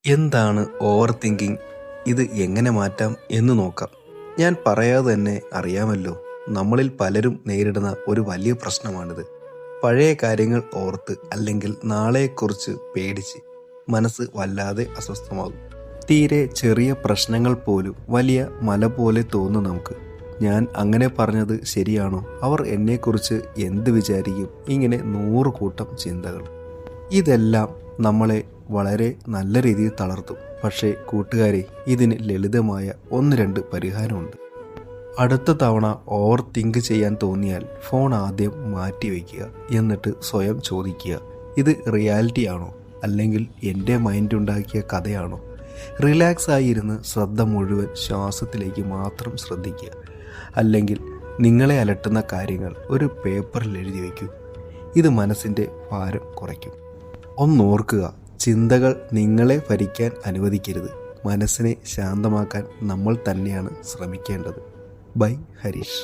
എന്താണ് over thinking? ഇത് എങ്ങനെ മാറ്റാം എന്ന് നോക്കാം. ഞാൻ പറയാതെ തന്നെ അറിയാമല്ലോ, നമ്മളിൽ പലരും നേരിടുന്ന ഒരു വലിയ പ്രശ്നമാണിത്. പഴയ കാര്യങ്ങൾ ഓർത്ത് അല്ലെങ്കിൽ നാളെക്കുറിച്ച് പേടിച്ച് മനസ്സ് വല്ലാതെ അസ്വസ്ഥമാകും. തീരെ ചെറിയ പ്രശ്നങ്ങൾ പോലും വലിയ മല പോലെ തോന്നും നമുക്ക്. ഞാൻ അങ്ങനെ പറഞ്ഞത് ശരിയാണോ? അവർ എന്നെക്കുറിച്ച് എന്ത് വിചാരിക്കും? ഇങ്ങനെ 100 കൂട്ടം ചിന്തകൾ. ഇതെല്ലാം നമ്മളെ വളരെ നല്ല രീതിയിൽ തളർത്തും. പക്ഷേ കൂട്ടുകാരെ, ഇതിന് ലളിതമായ 1-2 പരിഹാരമുണ്ട്. അടുത്ത തവണ ഓവർ തിങ്ക് ചെയ്യാൻ തോന്നിയാൽ ഫോൺ ആദ്യം മാറ്റി വയ്ക്കുക. എന്നിട്ട് സ്വയം ചോദിക്കുക, ഇത് റിയാലിറ്റി ആണോ, അല്ലെങ്കിൽ എൻ്റെ മൈൻഡ് ഉണ്ടാക്കിയ കഥയാണോ? റിലാക്സ് ആയിരുന്ന് ശ്രദ്ധ മുഴുവൻ ശ്വാസത്തിലേക്ക് മാത്രം ശ്രദ്ധിക്കുക. അല്ലെങ്കിൽ നിങ്ങളെ അലട്ടുന്ന കാര്യങ്ങൾ ഒരു പേപ്പറിൽ എഴുതി വയ്ക്കൂ. ഇത് മനസ്സിൻ്റെ ഭാരം കുറയ്ക്കും. ഒന്നോർക്കുക, ചിന്തകൾ നിങ്ങളെ ഭരിക്കാൻ അനുവദിക്കരുത്. മനസ്സിനെ ശാന്തമാക്കാൻ നമ്മൾ തന്നെയാണ് ശ്രമിക്കേണ്ടത്. ബൈ ഹരീഷ്.